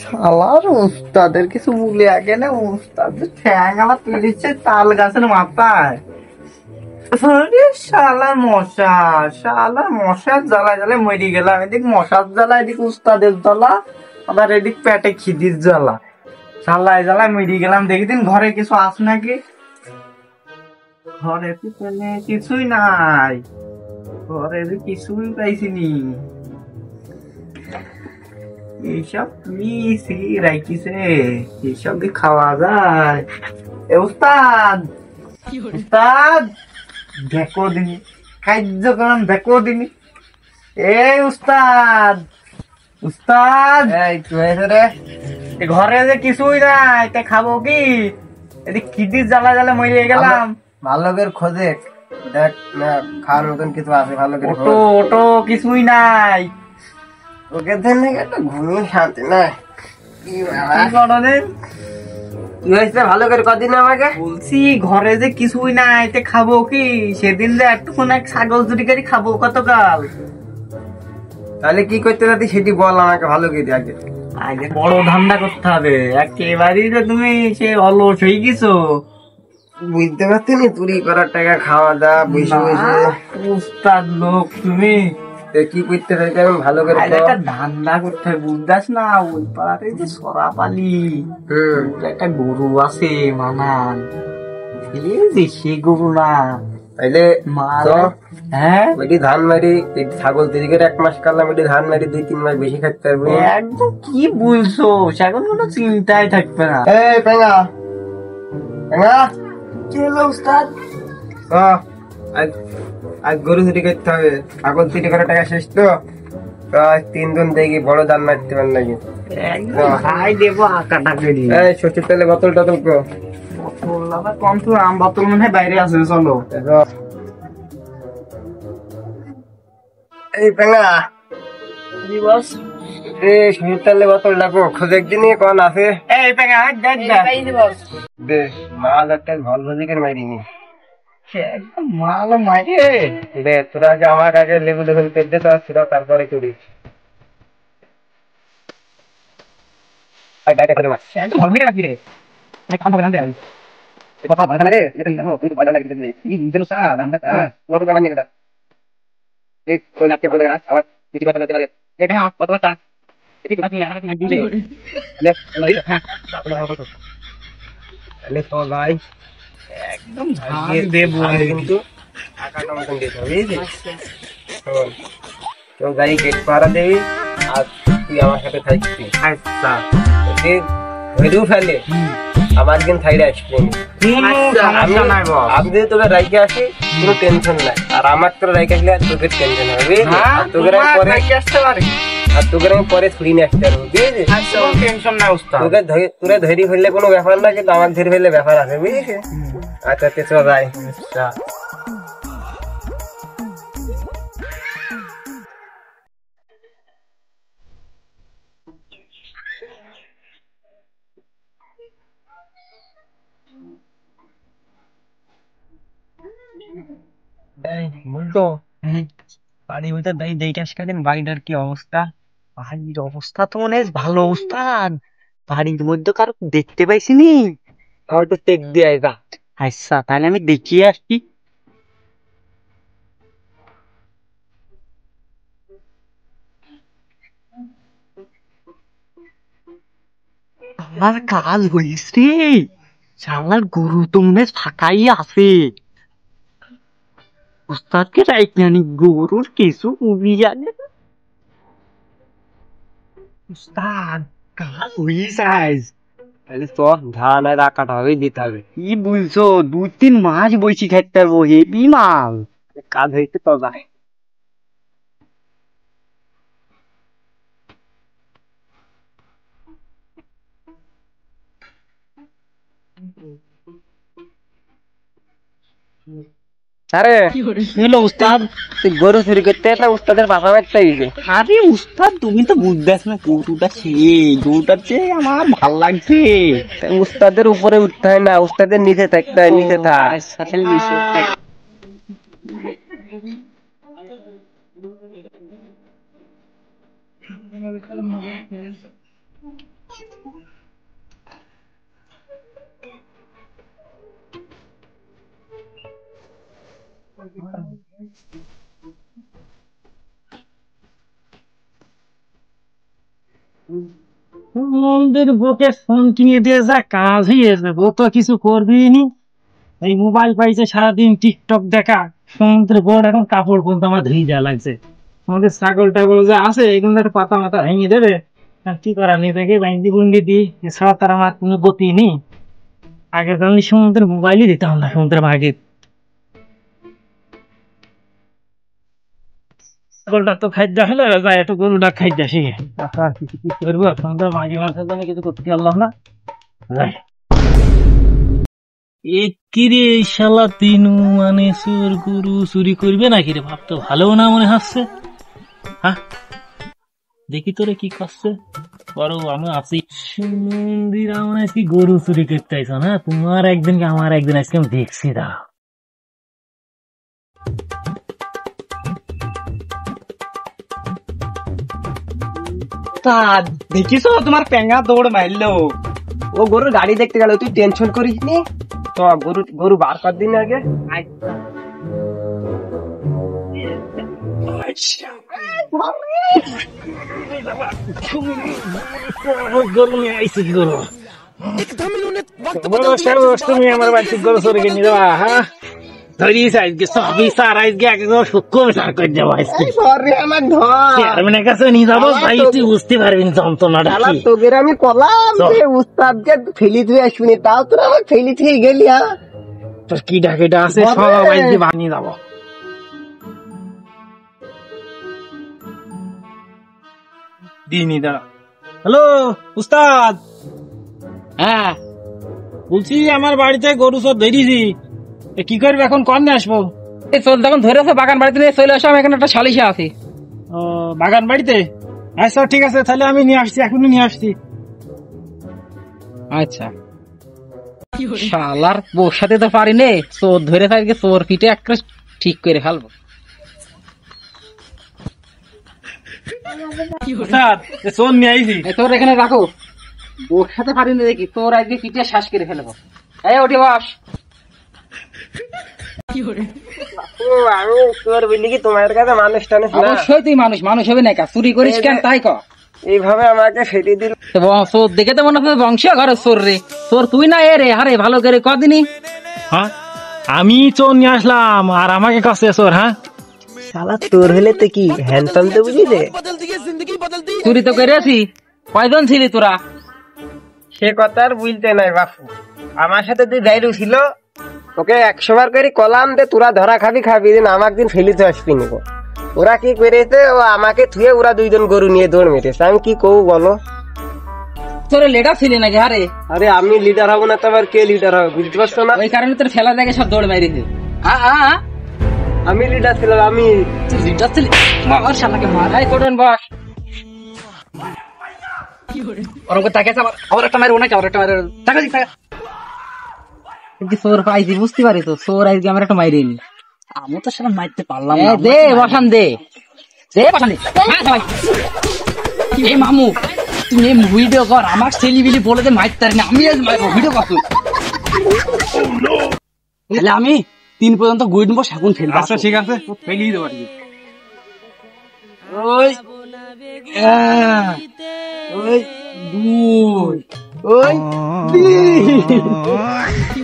শালার উস্তাদের কিছু বলে আগে না, উস্তাদ ঠ্যাং আমার তুলেছে তাল গাছের মাথায়। শালার মশার জ্বালায় জ্বালায় মরি গেলাম। এদিক মশার জ্বালা, এদিক উস্তাদের জ্বালা, আবার এদিক পেটে খিদির জ্বালা। জ্বালায় জ্বালায় মরি গেলাম। দেখি দিন ঘরে কিছু আস নাকি। ঘরে কিছুই নাই, ঘরে কিছুই পাইছিনি। এইসব কি রাইতিছে, এইসব কি খাওয়া যায়? এ উস্তাদ, উস্তাদ দেখো দিনি, কার্যক্রম দেখো দিনি। এই উস্তাদ, উস্তাদ ঘরে যে কিছুই নাই, তাই খাবো কি? এদিক খিদির জ্বালা জ্বালা মরিয়ে গেলাম। ভালো করে খোঁজে দেখ না, খাওয়ার মতন কিছু আছে ভালো করে। ওটো ওটো কিছুই নাই। ওকে ধরে একটা ঘুমিয়ে শান্তি নাই। কি হয়েছে ভালো করে কদিন আমাকে বলছি ঘরে যে কিছুই নাই, তে খাবো কি? সেদিন যে একটুকুন এক ছাগল চুরি করে খাবো কতকাল। তাহলে কি করতে পারতি সেটি বল আমাকে ভালো করে আগে। আগে বড় ধান্দা করতে হবে। একেবারেই যে তুমি সে অলস হয়ে গেছো। বুঝতে পারছি না, চুরি করার টাকা খাওয়া দাওয়া বসে বসে। উস্তাদ লোক তুমি, কি করতে পারি আমি ভালো করে একটা ধান্দা করতে হবে বুঝদাস না। ওই পাড়াতে যে সরাপালি একটা গরু আছে মানান, সে গরু না তাইলে হ্যাঁ ওইটি ধান মারি ছাগল তৈরি করে 1 মাস কালাম, ওইটি ধান মারি 2-3 মাস বেশি খাইতে পারবো। একদম কি বলছো, সেখন কোনো চিন্তাই থাকবে না। এই পেঙ্গা পেঙ্গা, কি হলো উস্তাদ? আজ গরু চুরি করতে হবে, ছাগল চুরি করার টাকা শেষ তো। 3 দিন দেখি বড় ধান মারতে পারেন নাকি। একদম খাই দেবো আকাটা করি। এই সর্ষের তেলে বোতল টতল কো। বোতল আবার কম তো, আম বোতল মনে হয় বাইরে আছে, চলো। এই পেঙ্গা কি বস? সর্ষের তেলে বোতল ডাকো, খোঁজে একদিনই কোন আছে। এই পেঙ্গা দে মাল একটা ভাল ভাজি করে মারিনি। একদম মালো মাইরে দে তোরা আগে আমার আগে লেবু লেবু পেট দে, তোরা তারপরে করিস। একদম ভালো মেরে রাখবি রে। কাম হবে না রে। কথা ভালো লাগে এটা জানো, তুই ভালো লাগে দিদি এই দিন সা আমরা তোর গান নিয়ে দা এই কোন আপনি বলে না আবার কিছু কথা বলতে লাগে। এটা কত টাকা? এটা কি আপনি আর কি দিলে? লে লই হ্যাঁ লে তো ভাই একদম ঝাল দেব কিন্তু টাকাটা মতন দিতে হবে বুঝলি। শোন তো গাড়ি গেট পাড়া দেবি আর তুই আমার সাথে থাকবি। আচ্ছা তুই ধরেও ফেলে আমার কিন্তু থাইরে আইসক্রিম। আমি যদি তোকে রাইকে আসি কোনো টেনশন নাই, আর আমার তোরা রাইকে আসলে তোকে টেনশন হবে। আর তোকে আমি পরে ছুরি নিয়ে আসতে পারবো বুঝলি। টেনশন নাই উস্তাদ। তোরা ধরি ফেললে কোনো ব্যাপার না, কিন্তু আমার ধরে ফেললে ব্যাপার আছে বুঝলি। আচ্ছা তে চল যাই। আচ্ছা বলতো বাড়ির ভিতর দেখে আসেন বাড়িটার কি অবস্থা। বাড়ির অবস্থা তো মনে হয় ভালো অবস্থা। বাড়ির মধ্যে কারো দেখতে পাইছি নি, হয়তো টেক দিয়ে যা। আচ্ছা তাহলে আমি দেখিয়ে আসছি। আমার কাজ হয়েছে, শালার গরু তো মনে হয় ফাঁকাই আছে। উস্তাদকে রাইট জানি গরুর কিছু উবি জানে। উস্তাদ কাজ হয়ে যায়, তাহলে চল ধান আর আঁকাটা হবে দিতে হবে। কি বলছো, 2-3 মাস বসে খাইতে পারবো, হেবি মাল। কাজ হয়েছে তো যায়। আরে কি হলো উস্তাদ, তুই গরু চুরি করতে না উস্তাদের বাসা বাড়তে গেছে? আরে উস্তাদ তুমি তো বুঝতেছ না, গরুটার চেয়ে আমার ভাল লাগছে। উস্তাদের উপরে উঠতে হয় না, উস্তাদের নিচে থাকতে হয়, নিচে থাক। সাথে মিশে আমাদের বউকে ফোন কিনে দিয়ে যা কাজ হয়েছে, বউ তো কিছু করবি নি। এই মোবাইল পাইছে, সারাদিন টিকটক দেখা। সমুদ্রে বড় এখন কাপড় পর্যন্ত আমার ধুই দেওয়া লাগছে। আমাদের ছাগল টাগল যা আছে এগুলো একটা পাতা মাথা ভেঙে দেবে, আর কি করার নিজেকে বাইন্দি বুন্দি দিই, এছাড়া তার আমার কোনো গতি নেই। আগের কারণে সমুদ্রের মোবাইলই দিতাম না, সমুদ্রের বাইরে। ছাগলটা তো খাদ্য হলো, যায় একটু গরুটা খাদ্য শিখে আর কিছু কি করবো, সমুদ্রের মাঝে মাঝে জন্য কিছু করতে পারলাম না। কিরে শালা তিনু মানে চোর গরু চুরি করবে নাকি রে? ভাবতো ভালো না মনে হচ্ছে। হ্যাঁ দেখি তোরে কি করছে, বড় আমি আছি। মন্দিরা মনে আজকে গরু চুরি করতে আইছো না? তোমার একদিন কি আমার একদিন আজকে আমি দেখছি। দা দেখিস তোমার পেঙ্গা দৌড় মারলো। ও গরুর গাড়ি দেখতে গেল, তুই টেনশন করিস নি তো। গরু বার কর দিন আগে। গরু নিয়ে আইসি কি করবো? তুমি আমার বাড়িতে গরু চোরে কিনে দেবা? হ্যাঁ ধরিস আজকে সবই সার, আজকে একদম সূক্ষ্ম বিচার করে দেবো। আজকে চেয়ারম্যানের কাছে নিয়ে যাবো, ভাই তুই বুঝতে পারবি যন্ত্রণাটা কি। তোদের আমি কলাম যে উস্তাদকে ফেলি ধুয়ে আসবি, তাও তোরা আমার ফেলি থেকে গেলি। তোর কি ডাকেটা আছে সব আজকে বানিয়ে যাবো। দিনই দাঁড়া। হ্যালো উস্তাদ। হ্যাঁ বলছি আমার বাড়িতে গরু সব ধরেছি, কি করবি এখন? কম নিয়ে আসবো? চল তখন ধরেছে বাগান বাড়িতে নিয়ে চলে আসো, আমি এখানে একটা সালিশে আছি। ও বাগান বাড়িতে? আচ্ছা ঠিক আছে, তাহলে আমি নিয়ে আসছি, এখনই নিয়ে আসছি। আচ্ছা শালার বউর সাথে তো পারি নে, চোর ধরে থাকবে, চোর পিঠে একটা ঠিক করে ফেলবো। চোর নিয়ে আইছি। তোর এখানে রাখো, বউর সাথে পারি না দেখি তোর আজকে পিঠে শ্বাস করে ফেলবো। এই ওঠে বস। তোর বলি কি তোমার কাছে মানুষ টানুষ না? অবশ্যই তুই মানুষ হবে না, চুরি করিস কেন তাই ক। এইভাবে আমাকে ফেটে দিল। চোর দেখে তো মনে হচ্ছে বংশীয় ঘরের চোর রে। চোর তুই না এ রে? হারে ভালো করে কদিনই। হ্যাঁ আমি চোর নিয়ে আসলাম আর আমাকে কাছে চোর? হ্যাঁ শালা তোর হলে তো কি হ্যান্ডসাম তো বুঝলি রে। চুরি তো করে আছি, কয়জন ছিলি তোরা? সে কথা আর বুঝতে নাই বাপু, আমার সাথে তুই যাইরু ছিল, তোকে 100 বার করে কলাম দে তোরা ধরা খাবি দিন, আমার দিন ফেলিতে আসবি নিব। ওরা কি করেছে, ও আমাকে থুয়ে ওরা দুইজন গরু নিয়ে দৌড় মেরেছে। আমি কি করবো বলো? তোর লিডার ছিলি নাকি? হারে আরে আমি লিডার হবো না তো আবার কে লিডার হবে, বুঝতে পারছো না? ওই কারণে তোর ফেলা দেখে সব দৌড় মারিছে। আমি লিডার ছিলাম, আমি লিডার ছিলি? মার শালাকে মার। এই কোডন বস। ওরকম তাকাইছে, আবার একটা মারবো নাকি? আবার একটা মারবো, টাকা দি টাকা। চোর পাইছি বুঝতে পারি তো, চোর আজকে আমার একটা মাইরিনি। আমি তো সেটা মারতে পারলাম না। দে বসান, দে বসান দে। এই মামু তুমি ভিডিও কর, আমার ছেলিবিলি বলে দে মারতে পারি না, আমি আজ মারবো। ভিডিও কর তুই। তাহলে আমি 3 পর্যন্ত গুড নেবো, শাকুন ফেলবো। আচ্ছা ঠিক আছে, ফেলিয়ে দেবো আর কি। ওই ওই 2 ওই 3